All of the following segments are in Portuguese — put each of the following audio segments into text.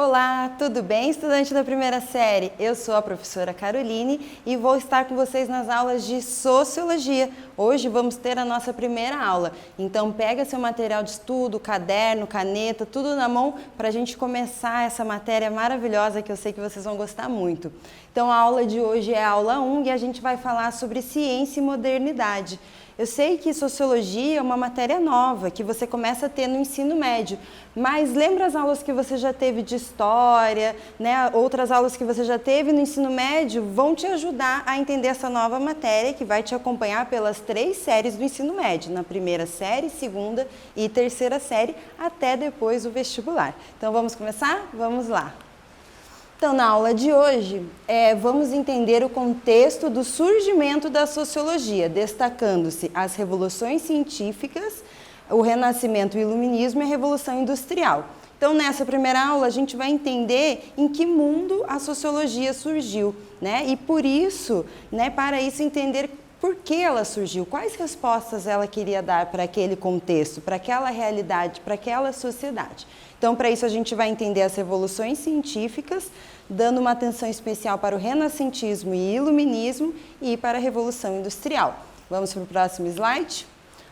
Olá, tudo bem, estudante da primeira série? Eu sou a professora Caroline e vou estar com vocês nas aulas de Sociologia. Hoje vamos ter a nossa primeira aula, então pega seu material de estudo, caderno, caneta, tudo na mão para a gente começar essa matéria maravilhosa que eu sei que vocês vão gostar muito. Então a aula de hoje é a aula 1 e a gente vai falar sobre ciência e modernidade. Eu sei que Sociologia é uma matéria nova, que você começa a ter no ensino médio, mas lembra as aulas que você já teve de História, né? Outras aulas que você já teve no ensino médio vão te ajudar a entender essa nova matéria que vai te acompanhar pelas 3 séries do ensino médio, na primeira série, segunda e terceira série, até depois o vestibular. Então vamos começar? Vamos lá! Então, na aula de hoje, vamos entender o contexto do surgimento da sociologia, destacando-se as revoluções científicas, o Renascimento e o Iluminismo e a Revolução Industrial. Então, nessa primeira aula, a gente vai entender em que mundo a sociologia surgiu, né? E por isso, né, para isso entender por que ela surgiu, quais respostas ela queria dar para aquele contexto, para aquela realidade, para aquela sociedade. Então, para isso, a gente vai entender as revoluções científicas, dando uma atenção especial para o renascentismo e iluminismo e para a Revolução Industrial. Vamos para o próximo slide?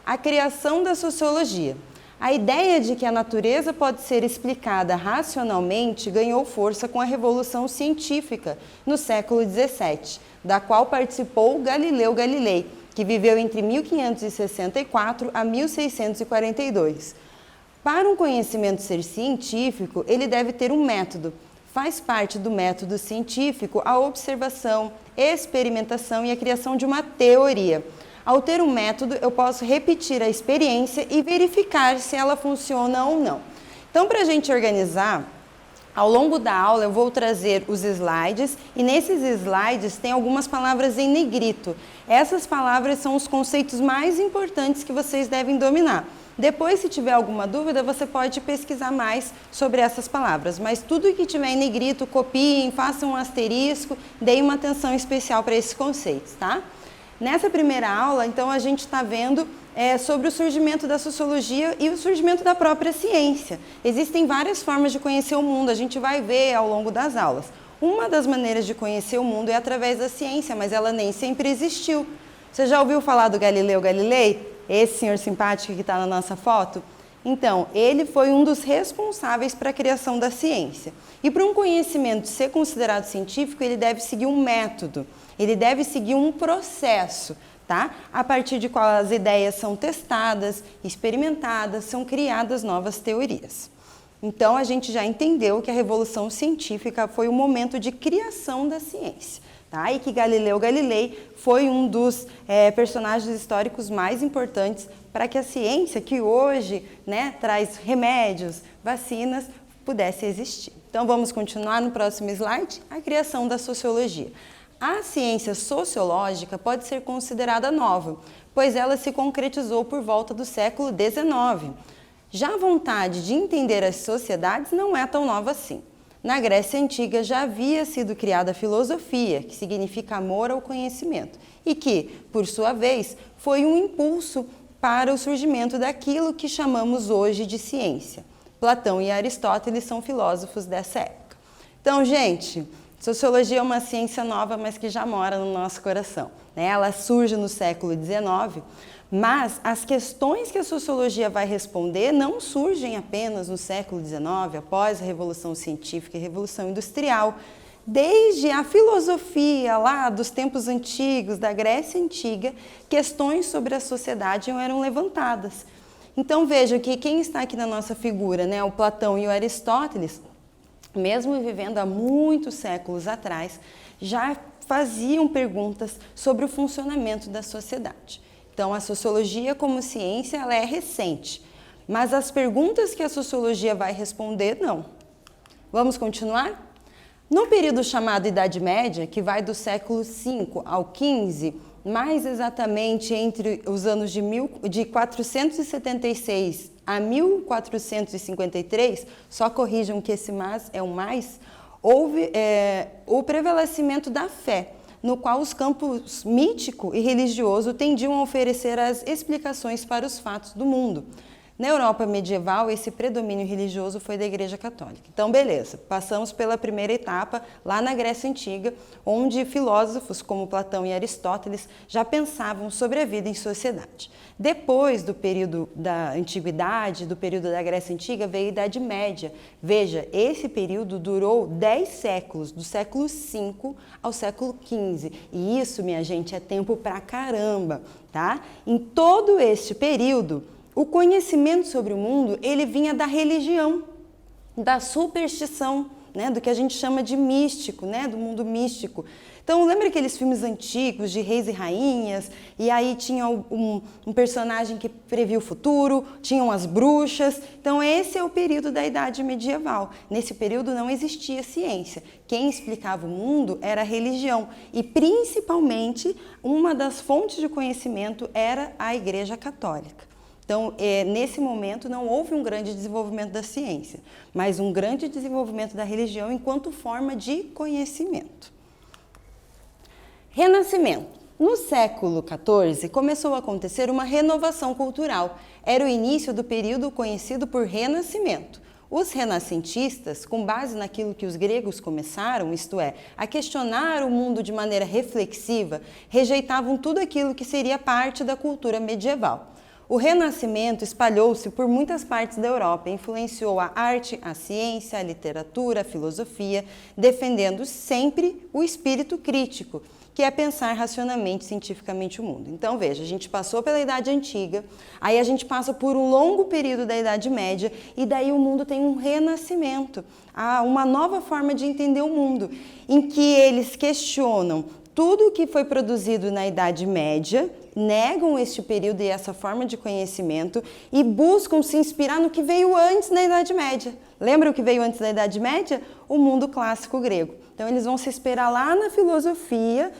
A criação da sociologia. A ideia de que a natureza pode ser explicada racionalmente ganhou força com a Revolução Científica no século XVII, da qual participou Galileu Galilei, que viveu entre 1564 a 1642. Para um conhecimento ser científico, ele deve ter um método. Faz parte do método científico a observação, experimentação e a criação de uma teoria. Ao ter um método, eu posso repetir a experiência e verificar se ela funciona ou não. Então, para a gente organizar, ao longo da aula eu vou trazer os slides e nesses slides tem algumas palavras em negrito. Essas palavras são os conceitos mais importantes que vocês devem dominar. Depois, se tiver alguma dúvida, você pode pesquisar mais sobre essas palavras, mas tudo que tiver em negrito, copiem, façam um asterisco, deem uma atenção especial para esses conceitos, tá? Nessa primeira aula, então, a gente está vendo sobre o surgimento da sociologia e o surgimento da própria ciência. Existem várias formas de conhecer o mundo, a gente vai ver ao longo das aulas. Uma das maneiras de conhecer o mundo é através da ciência, mas ela nem sempre existiu. Você já ouviu falar do Galileu Galilei? Esse senhor simpático que está na nossa foto? Então, ele foi um dos responsáveis para a criação da ciência. E para um conhecimento ser considerado científico, ele deve seguir um método, ele deve seguir um processo, tá? A partir de qual as ideias são testadas, experimentadas, são criadas novas teorias. Então, a gente já entendeu que a Revolução Científica foi o momento de criação da ciência. Tá? E que Galileu Galilei foi um dos personagens históricos mais importantes para que a ciência, que hoje, né, traz remédios, vacinas, pudesse existir. Então vamos continuar no próximo slide, a criação da sociologia. A ciência sociológica pode ser considerada nova, pois ela se concretizou por volta do século XIX. Já a vontade de entender as sociedades não é tão nova assim. Na Grécia Antiga já havia sido criada a filosofia, que significa amor ao conhecimento, e que, por sua vez, foi um impulso para o surgimento daquilo que chamamos hoje de ciência. Platão e Aristóteles são filósofos dessa época. Então, gente, sociologia é uma ciência nova, mas que já mora no nosso coração, né? Ela surge no século XIX, mas as questões que a sociologia vai responder não surgem apenas no século XIX, após a Revolução Científica e a Revolução Industrial. Desde a filosofia lá dos tempos antigos, da Grécia Antiga, questões sobre a sociedade eram levantadas. Então veja que quem está aqui na nossa figura, né, o Platão e o Aristóteles, mesmo vivendo há muitos séculos atrás, já faziam perguntas sobre o funcionamento da sociedade. Então, a sociologia como ciência, ela é recente, mas as perguntas que a sociologia vai responder, não. Vamos continuar? No período chamado Idade Média, que vai do século V ao XV, mais exatamente entre os anos de 476 a 1453, só corrijam que esse mais é um mais, houve o prevalecimento da fé, no qual os campos mítico e religioso tendiam a oferecer as explicações para os fatos do mundo. Na Europa medieval, esse predomínio religioso foi da Igreja Católica. Então, beleza, passamos pela primeira etapa, lá na Grécia Antiga, onde filósofos como Platão e Aristóteles já pensavam sobre a vida em sociedade. Depois do período da Antiguidade, do período da Grécia Antiga, veio a Idade Média. Veja, esse período durou 10 séculos, do século V ao século XV. E isso, minha gente, é tempo pra caramba, tá? Em todo este período, o conhecimento sobre o mundo, ele vinha da religião, da superstição, né, do que a gente chama de místico, né, do mundo místico. Então, lembra aqueles filmes antigos de reis e rainhas? E aí tinha um personagem que previa o futuro, tinham as bruxas. Então, esse é o período da Idade Medieval. Nesse período não existia ciência. Quem explicava o mundo era a religião. E, principalmente, uma das fontes de conhecimento era a Igreja Católica. Então, nesse momento, não houve um grande desenvolvimento da ciência, mas um grande desenvolvimento da religião enquanto forma de conhecimento. Renascimento. No século XIV, começou a acontecer uma renovação cultural. Era o início do período conhecido por Renascimento. Os renascentistas, com base naquilo que os gregos começaram, isto é, a questionar o mundo de maneira reflexiva, rejeitavam tudo aquilo que seria parte da cultura medieval. O Renascimento espalhou-se por muitas partes da Europa, influenciou a arte, a ciência, a literatura, a filosofia, defendendo sempre o espírito crítico, que é pensar racionalmente, cientificamente o mundo. Então, veja, a gente passou pela Idade Antiga, aí a gente passa por um longo período da Idade Média, e daí o mundo tem um renascimento, uma nova forma de entender o mundo, em que eles questionam tudo o que foi produzido na Idade Média, negam este período e essa forma de conhecimento e buscam se inspirar no que veio antes da Idade Média. Lembra o que veio antes da Idade Média? O mundo clássico grego. Então, eles vão se esperar lá na filosofia,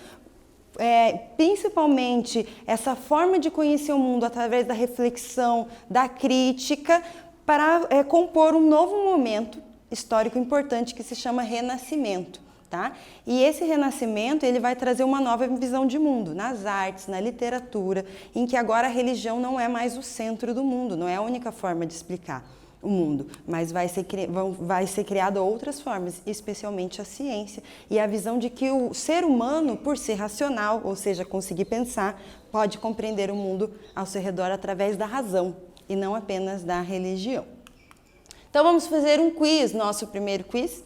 principalmente essa forma de conhecer o mundo através da reflexão, da crítica, para compor um novo momento histórico importante que se chama Renascimento. Tá? E esse renascimento ele vai trazer uma nova visão de mundo, nas artes, na literatura, em que agora a religião não é mais o centro do mundo, não é a única forma de explicar o mundo, mas vai ser criada outras formas, especialmente a ciência e a visão de que o ser humano, por ser racional, ou seja, conseguir pensar, pode compreender o mundo ao seu redor através da razão e não apenas da religião. Então vamos fazer um quiz, nosso primeiro quiz.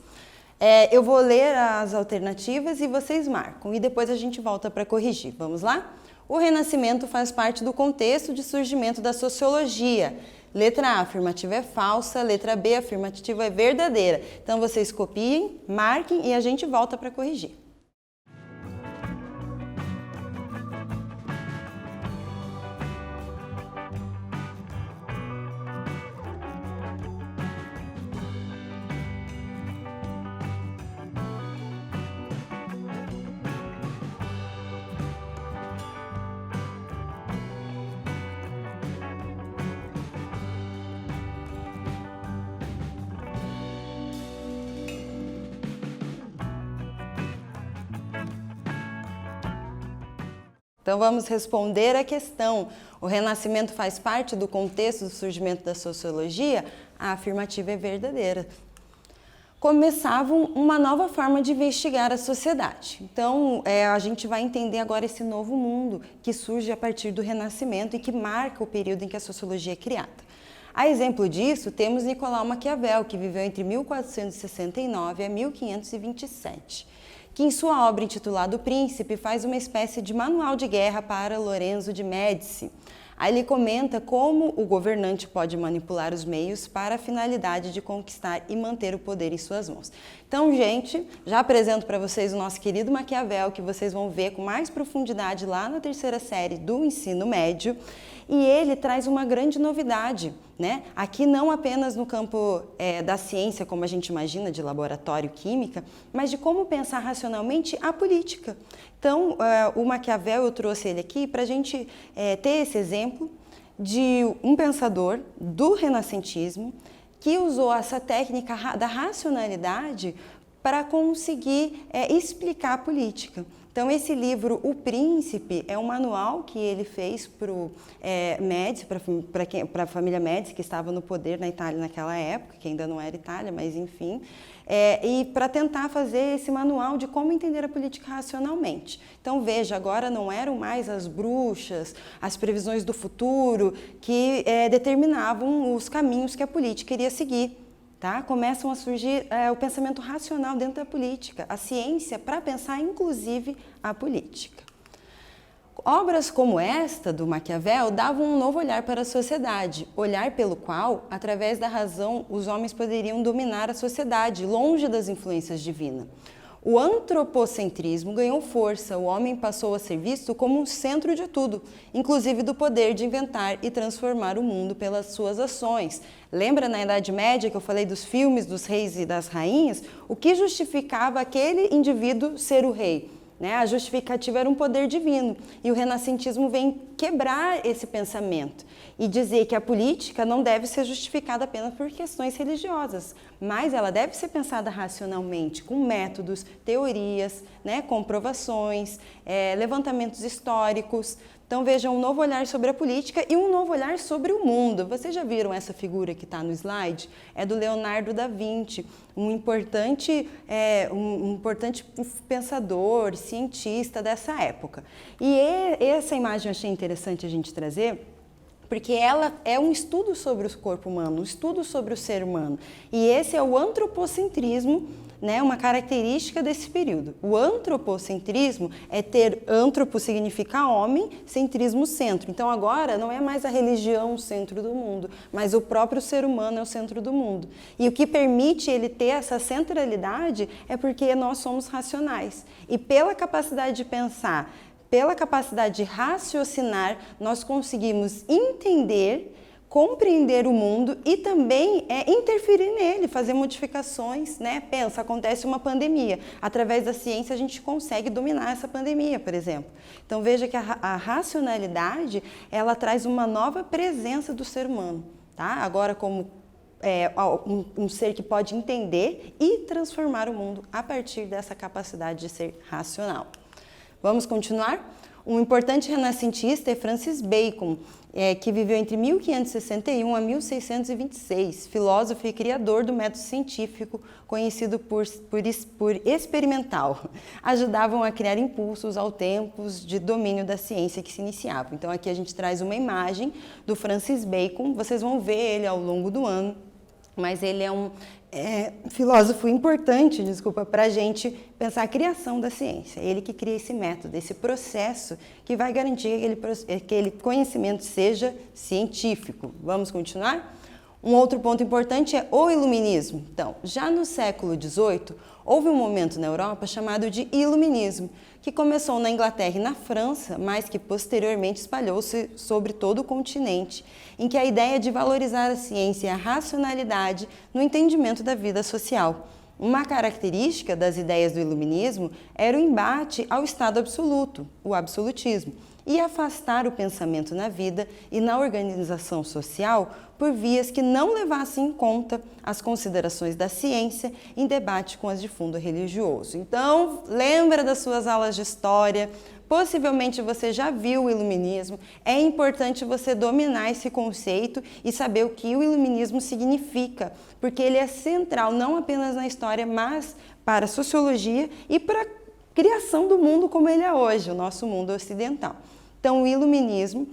Eu vou ler as alternativas e vocês marcam, e depois a gente volta para corrigir. Vamos lá? O Renascimento faz parte do contexto de surgimento da sociologia. Letra A, afirmativa é falsa. Letra B, afirmativa é verdadeira. Então vocês copiem, marquem e a gente volta para corrigir. Então vamos responder a questão. O Renascimento faz parte do contexto do surgimento da sociologia? A afirmativa é verdadeira. Começavam uma nova forma de investigar a sociedade. Então, a gente vai entender agora esse novo mundo que surge a partir do Renascimento e que marca o período em que a sociologia é criada. A exemplo disso, temos Nicolau Maquiavel, que viveu entre 1469 a 1527. Que em sua obra intitulada O Príncipe faz uma espécie de manual de guerra para Lorenzo de Médici. Aí ele comenta como o governante pode manipular os meios para a finalidade de conquistar e manter o poder em suas mãos. Então, gente, já apresento para vocês o nosso querido Maquiavel, que vocês vão ver com mais profundidade lá na terceira série do ensino médio. E ele traz uma grande novidade, né? Aqui não apenas no campo da ciência, como a gente imagina, de laboratório, química, mas de como pensar racionalmente a política. Então, o Maquiavel, eu trouxe ele aqui para a gente ter esse exemplo de um pensador do renascentismo que usou essa técnica da racionalidade para conseguir explicar a política. Então, esse livro, O Príncipe, é um manual que ele fez para o Médici, para a família Médici, que estava no poder na Itália naquela época, que ainda não era Itália, mas enfim, e para tentar fazer esse manual de como entender a política racionalmente. Então, veja, agora não eram mais as bruxas, as previsões do futuro que determinavam os caminhos que a política iria seguir. Tá? Começam a surgir o pensamento racional dentro da política, a ciência para pensar inclusive a política. Obras como esta do Maquiavel davam um novo olhar para a sociedade, olhar pelo qual, através da razão, os homens poderiam dominar a sociedade, longe das influências divinas. O antropocentrismo ganhou força, o homem passou a ser visto como um centro de tudo, inclusive do poder de inventar e transformar o mundo pelas suas ações. Lembra na Idade Média que eu falei dos filmes dos reis e das rainhas? O que justificava aquele indivíduo ser o rei? A justificativa era um poder divino, e o renascentismo vem quebrar esse pensamento e dizer que a política não deve ser justificada apenas por questões religiosas, mas ela deve ser pensada racionalmente, com métodos, teorias, comprovações, levantamentos históricos. Então vejam um novo olhar sobre a política e um novo olhar sobre o mundo. Vocês já viram essa figura que está no slide? É do Leonardo da Vinci, um importante pensador, cientista dessa época. E essa imagem eu achei interessante a gente trazer, porque ela é um estudo sobre o corpo humano, um estudo sobre o ser humano. E esse é o antropocentrismo, uma característica desse período. O antropocentrismo é ter antropo significa homem, centrismo centro. Então agora não é mais a religião o centro do mundo, mas o próprio ser humano é o centro do mundo. E o que permite ele ter essa centralidade é porque nós somos racionais. E pela capacidade de pensar, pela capacidade de raciocinar, nós conseguimos entender, compreender o mundo e também interferir nele, fazer modificações, Pensa, acontece uma pandemia. Através da ciência a gente consegue dominar essa pandemia, por exemplo. Então veja que a racionalidade, ela traz uma nova presença do ser humano, tá? Agora como um ser que pode entender e transformar o mundo a partir dessa capacidade de ser racional. Vamos continuar? Um importante renascentista é Francis Bacon, que viveu entre 1561 a 1626, filósofo e criador do método científico, conhecido por experimental. Ajudavam a criar impulsos ao tempos de domínio da ciência que se iniciavam. Então aqui a gente traz uma imagem do Francis Bacon, vocês vão ver ele ao longo do ano, mas ele é um filósofo importante, para a gente pensar a criação da ciência. Ele que cria esse método, esse processo que vai garantir que aquele conhecimento seja científico. Vamos continuar? Um outro ponto importante é o iluminismo. Então, já no século XVIII, houve um momento na Europa chamado de iluminismo, que começou na Inglaterra e na França, mas que posteriormente espalhou-se sobre todo o continente, em que a ideia de valorizar a ciência e a racionalidade no entendimento da vida social. Uma característica das ideias do iluminismo era o embate ao estado absoluto, o absolutismo, e afastar o pensamento na vida e na organização social por vias que não levassem em conta as considerações da ciência em debate com as de fundo religioso. Então, lembra das suas aulas de história, possivelmente você já viu o iluminismo, é importante você dominar esse conceito e saber o que o iluminismo significa, porque ele é central não apenas na história, mas para a sociologia e para a criação do mundo como ele é hoje, o nosso mundo ocidental. Então, o iluminismo,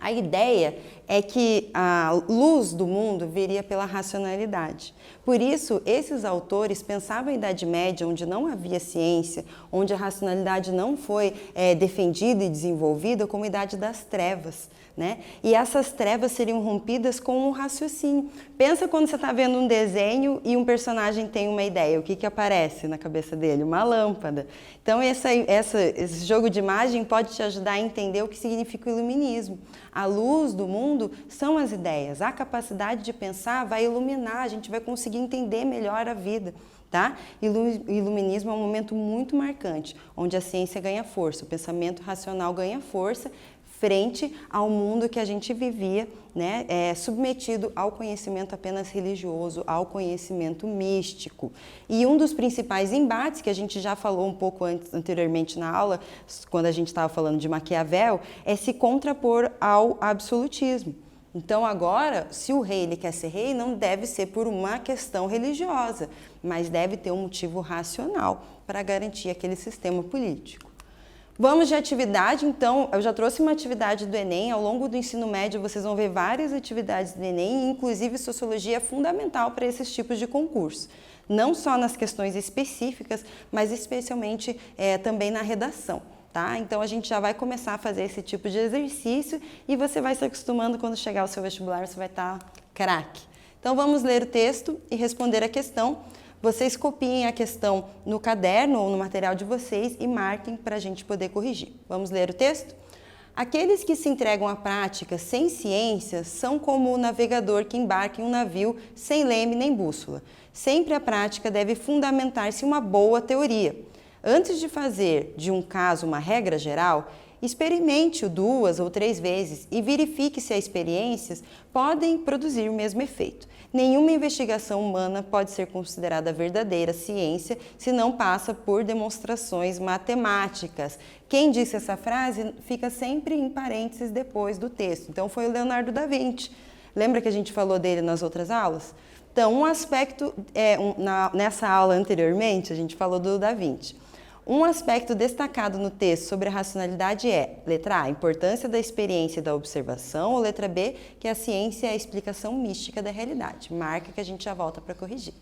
a ideia é que a luz do mundo viria pela racionalidade. Por isso, esses autores pensavam a Idade Média, onde não havia ciência, onde a racionalidade não foi defendida e desenvolvida, como a Idade das Trevas. E essas trevas seriam rompidas com um raciocínio. Pensa quando você está vendo um desenho e um personagem tem uma ideia, o que aparece na cabeça dele? Uma lâmpada. Então esse jogo de imagem pode te ajudar a entender o que significa o iluminismo. A luz do mundo são as ideias, a capacidade de pensar vai iluminar, a gente vai conseguir entender melhor a vida. Tá? Iluminismo é um momento muito marcante, onde a ciência ganha força, o pensamento racional ganha força, frente ao mundo que a gente vivia, né, submetido ao conhecimento apenas religioso, ao conhecimento místico. E um dos principais embates, que a gente já falou um pouco anteriormente na aula, quando a gente estava falando de Maquiavel, é se contrapor ao absolutismo. Então agora, se o rei ele quer ser rei, não deve ser por uma questão religiosa, mas deve ter um motivo racional para garantir aquele sistema político. Vamos de atividade, então, eu já trouxe uma atividade do Enem, ao longo do ensino médio vocês vão ver várias atividades do Enem, inclusive sociologia é fundamental para esses tipos de concurso. Não só nas questões específicas, mas especialmente também na redação. Tá? Então a gente já vai começar a fazer esse tipo de exercício e você vai se acostumando, quando chegar ao seu vestibular, você vai estar craque. Então vamos ler o texto e responder a questão. Vocês copiem a questão no caderno ou no material de vocês e marquem para a gente poder corrigir. Vamos ler o texto? Aqueles que se entregam à prática sem ciência são como o navegador que embarca em um navio sem leme nem bússola. Sempre a prática deve fundamentar-se em uma boa teoria. Antes de fazer de um caso uma regra geral, experimente-o 2 ou 3 vezes e verifique se as experiências podem produzir o mesmo efeito. Nenhuma investigação humana pode ser considerada verdadeira ciência se não passa por demonstrações matemáticas. Quem disse essa frase fica sempre em parênteses depois do texto. Então foi o Leonardo da Vinci. Lembra que a gente falou dele nas outras aulas? Então, um aspecto, nessa aula anteriormente, a gente falou do Da Vinci. Um aspecto destacado no texto sobre a racionalidade é, letra A, a importância da experiência e da observação, ou letra B, que a ciência é a explicação mística da realidade. Marca que a gente já volta para corrigir.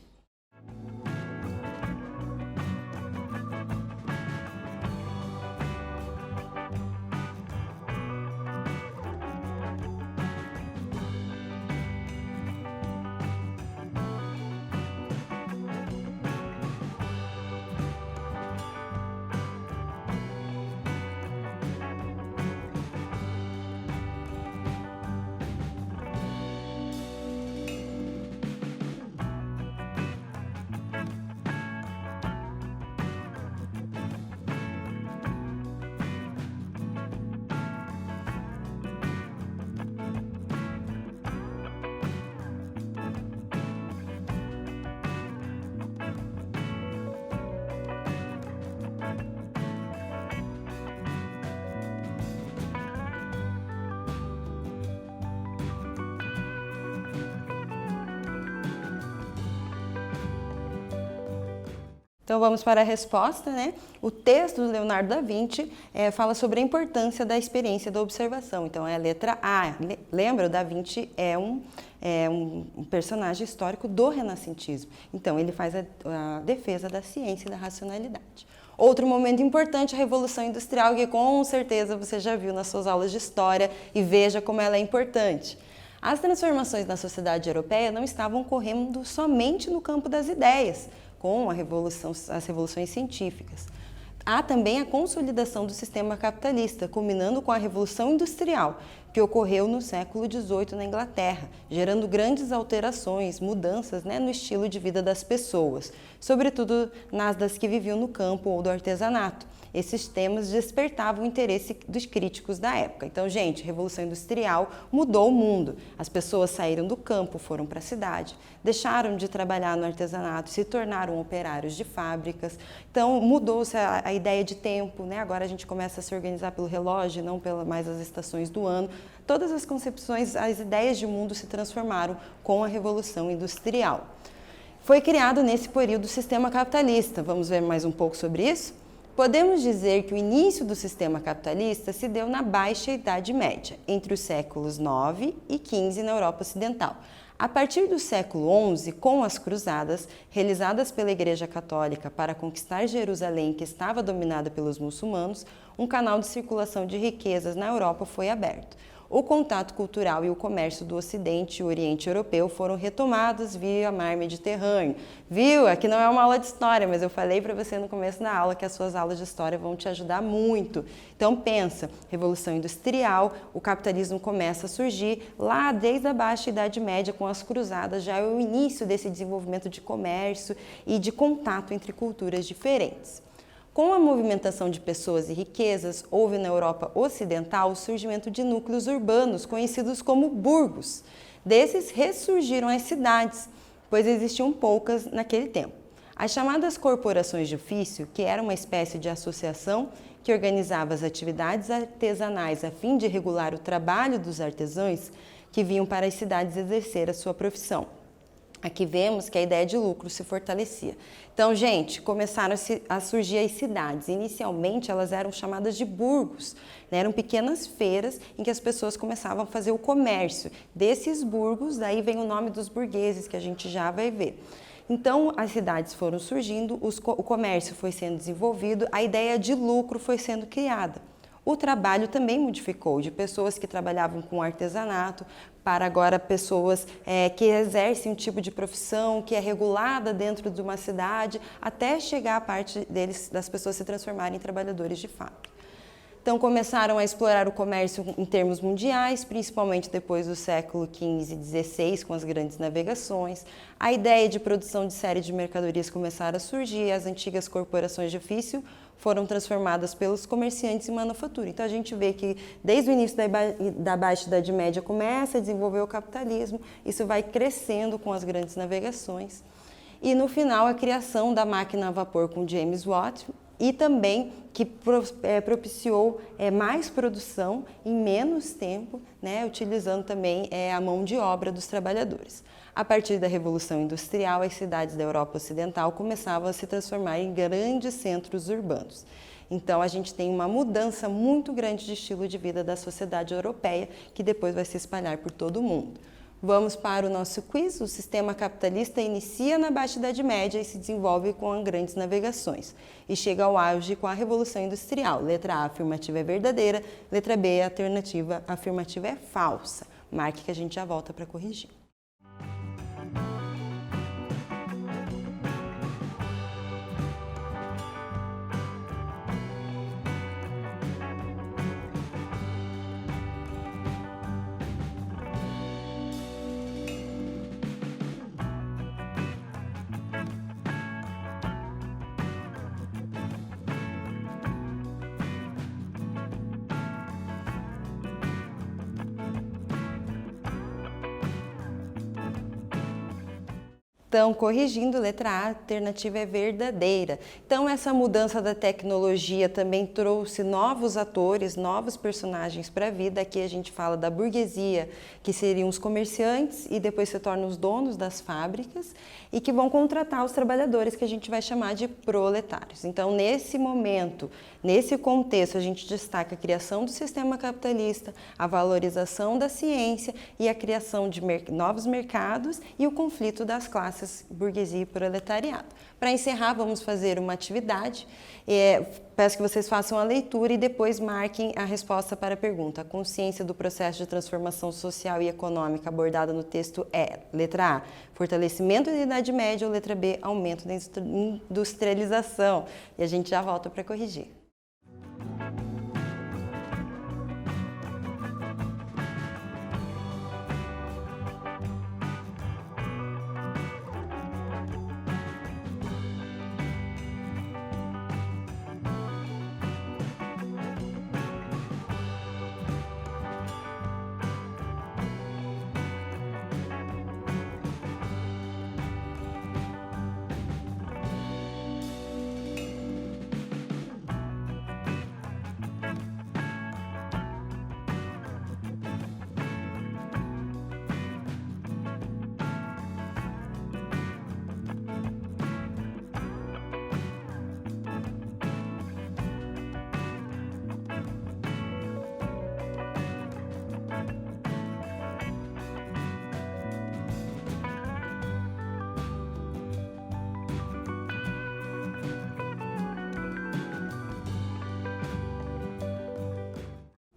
Então vamos para a resposta, né? O texto do Leonardo da Vinci fala sobre a importância da experiência da observação. Então é a letra A. Lembra, o Da Vinci é um personagem histórico do renascentismo. Então ele faz a defesa da ciência e da racionalidade. Outro momento importante, a Revolução Industrial, que com certeza você já viu nas suas aulas de história e veja como ela é importante. As transformações na sociedade europeia não estavam ocorrendo somente no campo das ideias, com as revoluções científicas. Há também a consolidação do sistema capitalista, culminando com a Revolução Industrial, que ocorreu no século XVIII na Inglaterra, gerando grandes alterações, mudanças, né, no estilo de vida das pessoas, sobretudo nas das que viviam no campo ou do artesanato. Esses temas despertavam o interesse dos críticos da época. Então, gente, a Revolução Industrial mudou o mundo. As pessoas saíram do campo, foram para a cidade, deixaram de trabalhar no artesanato, se tornaram operários de fábricas. Então, mudou-se a ideia de tempo, né? Agora a gente começa a se organizar pelo relógio, não mais as estações do ano. Todas as concepções, as ideias de mundo se transformaram com a Revolução Industrial. Foi criado nesse período o sistema capitalista. Vamos ver mais um pouco sobre isso? Podemos dizer que o início do sistema capitalista se deu na Baixa Idade Média, entre os séculos IX e XV na Europa Ocidental. A partir do século XI, com as cruzadas, realizadas pela Igreja Católica para conquistar Jerusalém, que estava dominada pelos muçulmanos, um canal de circulação de riquezas na Europa foi aberto. O contato cultural e o comércio do Ocidente e o Oriente Europeu foram retomados via mar Mediterrâneo. Viu? Aqui não é uma aula de história, mas eu falei para você no começo da aula que as suas aulas de história vão te ajudar muito. Então pensa, Revolução Industrial, o capitalismo começa a surgir lá desde a Baixa Idade Média com as cruzadas, já é o início desse desenvolvimento de comércio e de contato entre culturas diferentes. Com a movimentação de pessoas e riquezas, houve na Europa Ocidental o surgimento de núcleos urbanos, conhecidos como burgos. Desses ressurgiram as cidades, pois existiam poucas naquele tempo. As chamadas corporações de ofício, que era uma espécie de associação que organizava as atividades artesanais a fim de regular o trabalho dos artesãos que vinham para as cidades exercer a sua profissão. Aqui vemos que a ideia de lucro se fortalecia. Então, gente, começaram a surgir as cidades. Inicialmente, elas eram chamadas de burgos, né? Eram pequenas feiras em que as pessoas começavam a fazer o comércio. Desses burgos, daí vem o nome dos burgueses, que a gente já vai ver. Então, as cidades foram surgindo, o comércio foi sendo desenvolvido, a ideia de lucro foi sendo criada. O trabalho também modificou, de pessoas que trabalhavam com artesanato para agora pessoas que exercem um tipo de profissão que é regulada dentro de uma cidade, até chegar a parte das pessoas se transformarem em trabalhadores de fato. Então começaram a explorar o comércio em termos mundiais, principalmente depois do século XV e XVI, com as grandes navegações. A ideia de produção de série de mercadorias começaram a surgir, e as antigas corporações de ofício foram transformadas pelos comerciantes em manufatura. Então a gente vê que desde o início da Baixa Idade Média começa a desenvolver o capitalismo, isso vai crescendo com as grandes navegações. E no final a criação da máquina a vapor com James Watt, e também que propiciou mais produção em menos tempo, né, utilizando também a mão de obra dos trabalhadores. A partir da Revolução Industrial, as cidades da Europa Ocidental começavam a se transformar em grandes centros urbanos. Então, a gente tem uma mudança muito grande de estilo de vida da sociedade europeia, que depois vai se espalhar por todo o mundo. Vamos para o nosso quiz. O sistema capitalista inicia na Baixa Idade Média e se desenvolve com grandes navegações. E chega ao auge com a Revolução Industrial. Letra A, afirmativa é verdadeira. Letra B, alternativa, afirmativa é falsa. Marque que a gente já volta para corrigir. Então, corrigindo, letra A, a alternativa é verdadeira. Então, essa mudança da tecnologia também trouxe novos atores, novos personagens para a vida. Aqui a gente fala da burguesia, que seriam os comerciantes e depois se tornam os donos das fábricas e que vão contratar os trabalhadores, que a gente vai chamar de proletários. Então, nesse momento, nesse contexto, a gente destaca a criação do sistema capitalista, a valorização da ciência e a criação de novos mercados e o conflito das classes burguesia e proletariado. Para encerrar, vamos fazer uma atividade. Peço que vocês façam a leitura e depois marquem a resposta para a pergunta. A consciência do processo de transformação social e econômica abordada no texto é: letra A, fortalecimento da Idade Média, ou letra B, aumento da industrialização. E a gente já volta para corrigir.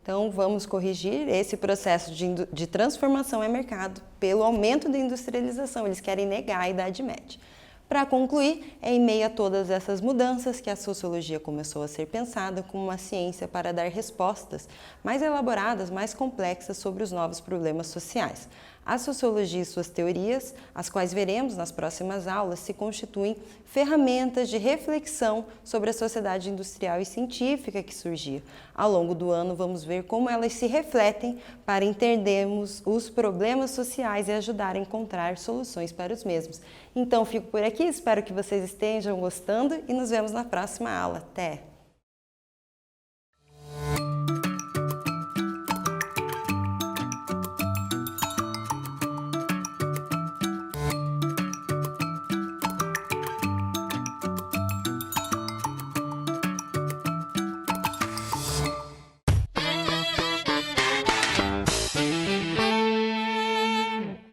Então, vamos corrigir esse processo de transformação em mercado pelo aumento da industrialização. Eles querem negar a Idade Média. Para concluir, é em meio a todas essas mudanças que a sociologia começou a ser pensada como uma ciência para dar respostas mais elaboradas, mais complexas sobre os novos problemas sociais. A sociologia e suas teorias, as quais veremos nas próximas aulas, se constituem ferramentas de reflexão sobre a sociedade industrial e científica que surgia. Ao longo do ano, vamos ver como elas se refletem para entendermos os problemas sociais e ajudar a encontrar soluções para os mesmos. Então, fico por aqui, espero que vocês estejam gostando e nos vemos na próxima aula. Até!